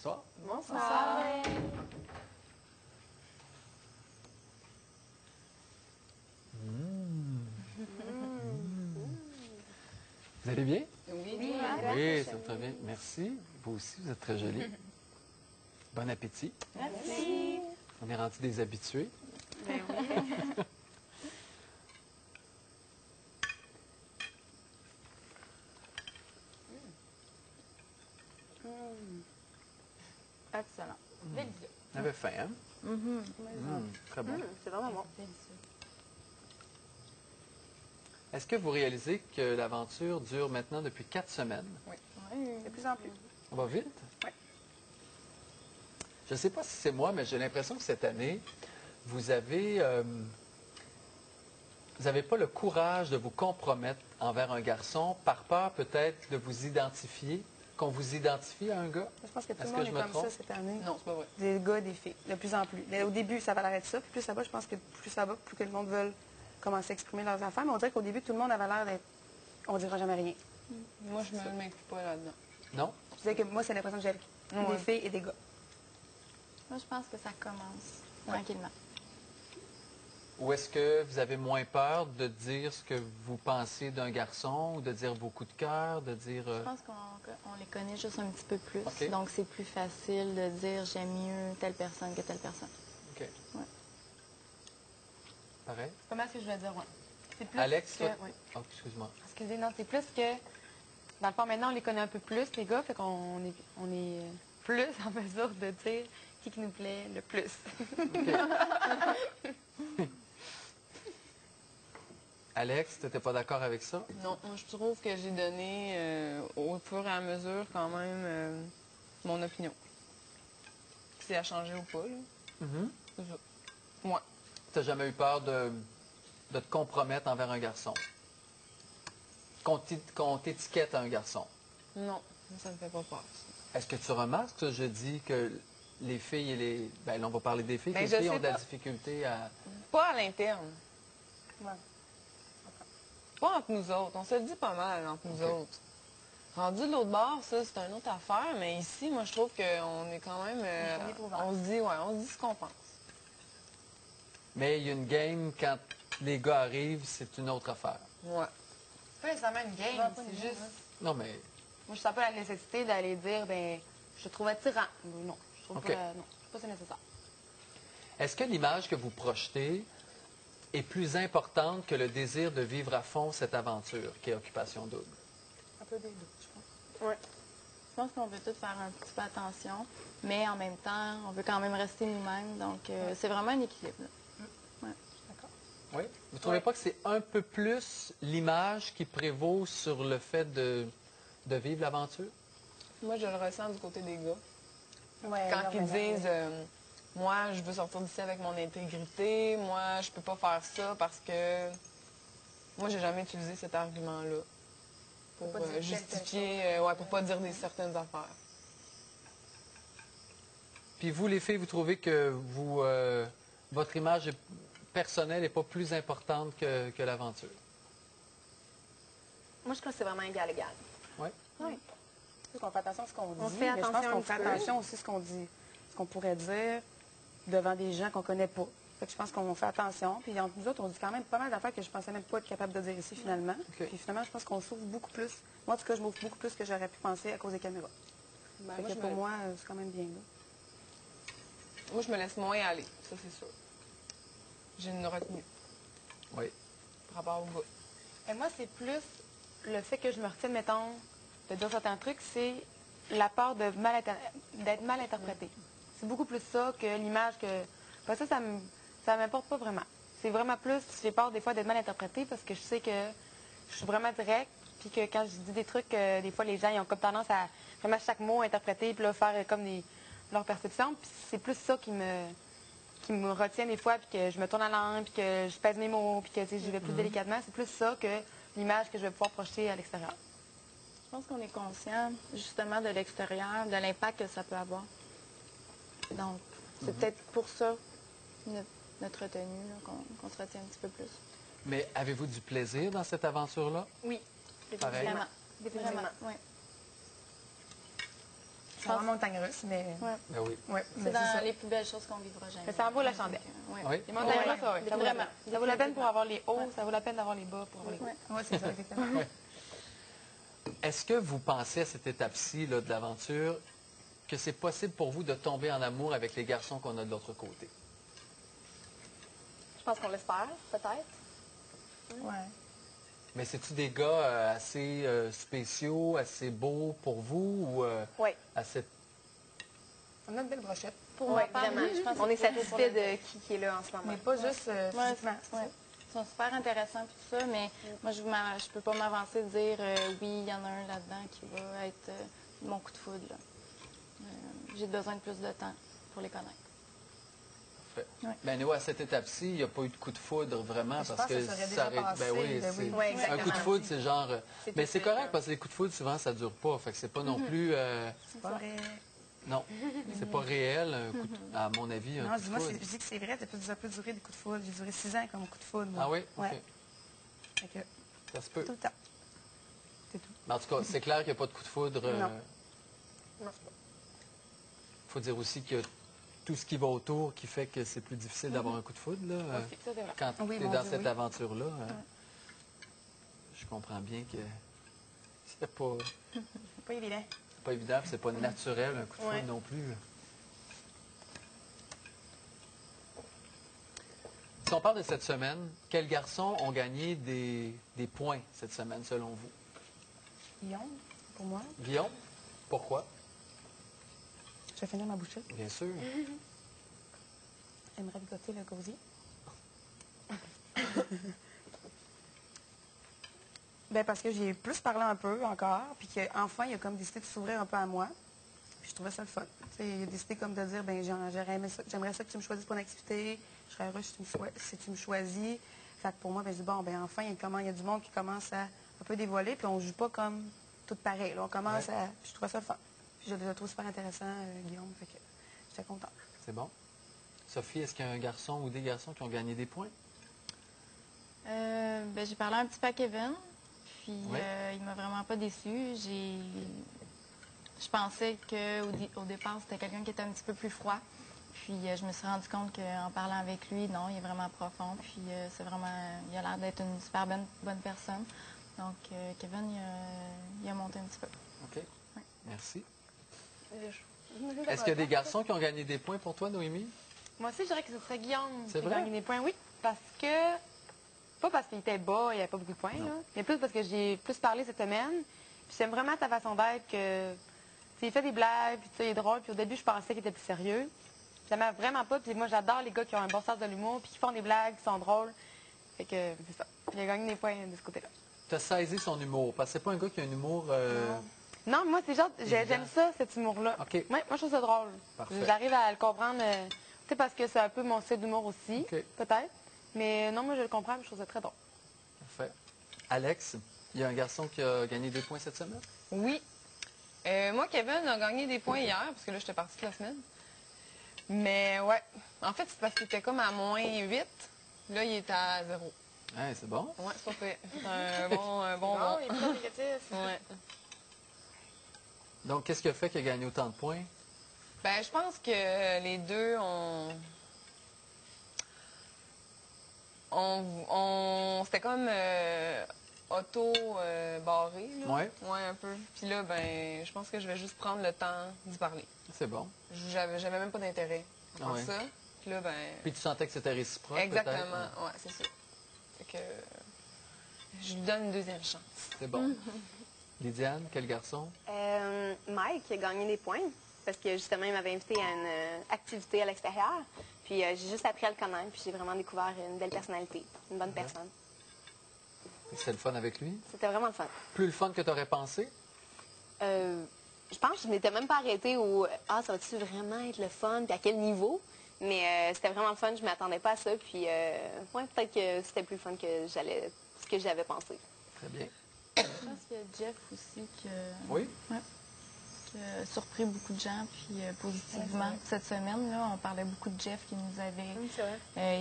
Bonsoir. Bonsoir. Vous allez bien? Oui. Oui, ça va très bien. Merci. Vous aussi, vous êtes très jolie. Bon appétit. Merci. On est rendu des habitués. Ben oui. Excellent. Délicieux. On avait faim, hein? Très bon. C'est vraiment bon. Est-ce que vous réalisez que l'aventure dure maintenant depuis 4 semaines? Oui. De plus en plus. On va vite? Oui. Je ne sais pas si c'est moi, mais j'ai l'impression que cette année, vous avez pas le courage de vous compromettre envers un garçon par peur peut-être de vous identifier, qu'on vous identifie à un gars? Je pense que tout le Est-ce monde que je est me comme trompe? ça cette année. Non, c'est pas vrai. Des gars, des filles, de plus en plus. Mais au début, ça va l'air de ça. Puis plus ça va, je pense que plus ça va, plus que le monde veut commencer à exprimer leurs affaires. Mais on dirait qu'au début, tout le monde avait l'air d'être... On dira jamais rien. Moi, je me m'inclus pas là-dedans. Non? Je disais que moi, c'est l'impression que j'avais. Ouais. Des filles et des gars. Moi, je pense que ça commence tranquillement. Ou est-ce que vous avez moins peur de dire ce que vous pensez d'un garçon, ou de dire vos coups de cœur, de dire... Je pense qu'on les connaît juste un petit peu plus. OK. Donc, c'est plus facile de dire j'aime mieux telle personne que telle personne. OK. Ouais. Pareil. C'est pas mal ce que je veux dire, oui. C'est plus Alex, que... toi... Oui. Oh, excuse-moi. Excusez, non, c'est plus que... Dans le fond, maintenant, on les connaît un peu plus, les gars, fait qu'on est, plus en mesure de dire qui nous plaît le plus. Alex, tu n'étais pas d'accord avec ça? Non, moi, je trouve que j'ai donné au fur et à mesure quand même mon opinion. Si elle a changé ou pas, là. C'est ça. Moi. Tu n'as jamais eu peur de te compromettre envers un garçon? Qu'on t'étiquette à un garçon? Non, ça me fait pas peur. Ça. Est-ce que tu remarques que je dis que les filles et les... Ben là, on va parler des filles. Ben, Les je filles sais ont de la pas. difficulté à... Pas à l'interne. Ouais. Pas entre nous autres. On se le dit pas mal entre nous OK. autres. Rendu de l'autre bord, ça, c'est une autre affaire. Mais ici, moi, je trouve qu'on est quand même... On est ouvert. on se dit ce qu'on pense. Mais il y a une game, quand les gars arrivent, c'est une autre affaire. Ouais. C'est pas nécessairement une game, c'est juste... Non, mais... Moi, je sens pas la nécessité d'aller dire, ben, je te trouve attirant. Non, je trouve OK. pas... Non, je trouve pas que c'est nécessaire. Est-ce que l'image que vous projetez est plus importante que le désir de vivre à fond cette aventure qui est Occupation Double? Un peu des deux, je pense. Je pense qu'on veut tous faire un petit peu attention, mais en même temps, on veut quand même rester nous-mêmes. Donc, c'est vraiment un équilibre. Là. Oui. Vous ne trouvez pas que c'est un peu plus l'image qui prévaut sur le fait de vivre l'aventure? Moi, je le ressens du côté des gars. Ouais, Quand ils énormément, disent moi, je veux sortir d'ici avec mon intégrité, moi, je peux pas faire ça parce que moi, j'ai jamais utilisé cet argument-là pour pas dire telle justifier, pour pas dire des certaines affaires. Puis vous, les filles, vous trouvez que votre image personnelle n'est pas plus importante que l'aventure? Moi, je crois que c'est vraiment égal-égal. Oui. Oui. Tu sais qu'on fait attention à ce qu'on dit, On fait mais je pense attention qu'on un fait petit peu. attention aussi à ce qu'on dit, ce qu'on pourrait dire devant des gens qu'on connaît pas. Fait que je pense qu'on fait attention. Puis entre nous autres, on dit quand même pas mal d'affaires que je pensais même pas être capable de dire ici finalement. OK. Puis finalement, je pense qu'on s'ouvre beaucoup plus. Moi, en tout cas, je m'ouvre beaucoup plus que j'aurais pu penser à cause des caméras. Ben, Fait moi, que je pour me... moi, c'est quand même bien là. moi, je me laisse moins aller, ça, c'est sûr. J'ai une retenue Oui. par rapport au gars. Et moi, c'est plus le fait que je me retienne, mettons, de dire certains trucs, c'est la peur de d'être mal interprétée. C'est beaucoup plus ça que l'image que... Parce que ça m'importe pas vraiment. C'est vraiment plus, j'ai peur des fois d'être mal interprétée parce que je sais que je suis vraiment directe, puis que quand je dis des trucs, des fois, les gens ils ont comme tendance à vraiment chaque mot interpréter, puis là, faire comme leur perception. Puis c'est plus ça qui me retient des fois, puis que je me tourne la langue, puis que je pèse mes mots, puis que tu sais, j'y vais plus délicatement. C'est plus ça que l'image que je vais pouvoir projeter à l'extérieur. Je pense qu'on est conscient, justement, de l'extérieur, de l'impact que ça peut avoir. Donc, c'est peut-être pour ça, notre retenue, là, qu'on se retient un petit peu plus. Mais avez-vous du plaisir dans cette aventure-là? Oui, Pareil. Vraiment. définitivement. Oui. C'est vraiment montagne russe, mais... Ouais. Ben oui. Ouais, mais C'est dans ça. les plus belles choses qu'on vivra jamais. Mais ça en vaut la chandelle. Ouais. Oui. Les montagnes russes, ça, oui. Ça vaut la Vraiment. peine. Ça vaut la peine pour avoir les hauts, ça vaut la peine d'avoir les bas pour avoir les hauts. Ouais. Oui, c'est ça, exactement. Est-ce que vous pensez à cette étape-ci là, de l'aventure que c'est possible pour vous de tomber en amour avec les garçons qu'on a de l'autre côté? Je pense qu'on l'espère, peut-être. Ouais. Mais c'est-tu des gars assez spéciaux, assez beaux pour vous ou Oui. assez... On a une belle brochette. Pour Oui, ma part, vraiment. je pense que On est c'est pour satisfait le- de qui est là en ce moment. Mais pas juste Ouais, physiquement. c'est ouais. ça. Ils sont super intéressants et tout ça, mais moi, je peux pas m'avancer de dire oui, il y en a un là-dedans qui va être mon coup de foudre. Là. J'ai besoin de plus de temps pour les connaître. Parfait. Ouais. Ben, nous, à cette étape-ci, il n'y a pas eu de coup de foudre vraiment Je parce pense que ça serait déjà passé, Ben oui, ben c'est- oui. Oui, un exactement. coup de foudre, c'est genre. C'est Mais tout c'est de correct suite, parce que les coups de foudre, souvent, ça ne dure pas. Fait que c'est pas non plus. C'est pas vrai. Non, c'est pas réel, un coup de- à mon avis, un Non, coup de dis-moi, foudre. je dis que c'est vrai, ça peut durer des coups de foudre. J'ai duré 6 ans comme coup de foudre, moi. Ah oui? OK. Ouais. Fait que, Ça se peut. tout le temps. C'est tout. Mais en tout cas, c'est clair qu'il n'y a pas de coup de foudre. Non. Il faut dire aussi qu'il y a tout ce qui va autour qui fait que c'est plus difficile d'avoir un coup de foudre. Là, Aussi, ça, c'est vrai. quand Oui, tu es mon dans Dieu, cette oui. aventure-là, je comprends bien que c'est pas, C'est pas évident. pas évident, puis c'est pas naturel un coup de foudre Ouais. non plus. Si on parle de cette semaine, quels garçons ont gagné des points cette semaine selon vous? Guillaume, pour moi, Guillaume? Pourquoi? je vais finir ma bouchée. Bien sûr. J'aimerais bigoter le gosier. Ben parce que j'ai plus parlé un peu encore, puis qu'enfin, il a comme décidé de s'ouvrir un peu à moi. Puis je trouvais ça le fun. Tu sais, il a décidé comme de dire, ben j'aimerais ça que tu me choisisses pour une activité. Je serais heureuse si tu me choisis. Fait que pour moi, ben, je dis, bon, ben enfin, il y a du monde qui commence à un peu dévoiler, puis on joue pas comme tout pareil. Là. On commence Ouais. à... Puis je trouvais ça le fun. Puis je le trouve super intéressant, Guillaume. Fait que j'étais contente. C'est bon. Sophie, est-ce qu'il y a un garçon ou des garçons qui ont gagné des points? Ben, j'ai parlé un petit peu à Kevin, puis Ouais. il m'a vraiment pas déçu. Je pensais qu'au départ, c'était quelqu'un qui était un petit peu plus froid. Puis je me suis rendu compte qu'en parlant avec lui, non, il est vraiment profond. Puis c'est vraiment, il a l'air d'être une super bonne personne. Donc Kevin, il a monté un petit peu. OK. Ouais. Merci. Est-ce qu'il y a des garçons qui ont gagné des points pour toi, Noémie? Moi aussi, je dirais que ce serait Guillaume C'est qui a vrai? gagné des points. Oui, parce que... Pas parce qu'il était bas, il n'y avait pas beaucoup de points, là, mais plus parce que j'ai plus parlé cette semaine. Puis j'aime vraiment ta façon d'être, que... tu sais, il fait des blagues, puis tu sais, il est drôle. Puis au début, je pensais qu'il était plus sérieux. J'aimais vraiment pas. Puis moi, j'adore les gars qui ont un bon sens de l'humour, puis qui font des blagues, qui sont drôles. Fait que c'est ça. Il a gagné des points de ce côté-là. Tu as saisi son humour, parce que c'est pas un gars qui a un humour... Non, moi, c'est genre, Évident. j'aime ça, cet humour-là. OK. Ouais, moi, je trouve ça drôle. Parfait. J'arrive à le comprendre, tu sais, parce que c'est un peu mon style d'humour aussi, OK. peut-être. Mais non, moi, je le comprends, mais je trouve ça très drôle. Parfait. Alex, il y a un garçon qui a gagné des points cette semaine? Oui. Moi, Kevin a gagné des points hier, parce que là, j'étais partie toute la semaine. Mais ouais, en fait, c'est parce qu'il était comme à -8. Là, il est à 0. Ouais, c'est bon. Ouais, c'est pas fait. C'est un bon. il est pas négatif. Ouais. Donc, qu'est-ce qui a fait qu'il a gagné autant de points? Ben, je pense que les deux c'était comme auto-barré, là. Ouais. Ouais, un peu. Puis là, ben, je pense que je vais juste prendre le temps d'y parler. C'est bon. J'avais même pas d'intérêt à faire Ouais. ça. Puis là, ben... Puis tu sentais que c'était réciproque, Exactement, peut-être? ouais, c'est ça. Fait que je lui donne une deuxième chance. C'est bon. Lydiane, quel garçon? Mike a gagné des points parce que justement, il m'avait invité à une activité à l'extérieur. Puis j'ai juste appris à le connaître, puis j'ai vraiment découvert une belle personnalité, une bonne personne. C'était le fun avec lui? C'était vraiment le fun. Plus le fun que tu aurais pensé? Je pense que je m'étais même pas arrêtée au « Ah, ça va-tu vraiment être le fun? Puis à quel niveau? » Mais c'était vraiment le fun, je m'attendais pas à ça. Puis ouais, peut-être que c'était plus le fun que ce que j'avais pensé. Très bien. Je pense qu'il y a Jeff aussi Oui? qui a surpris beaucoup de gens, puis positivement. Cette semaine, là, on parlait beaucoup de Jeff qui nous avait étonnés.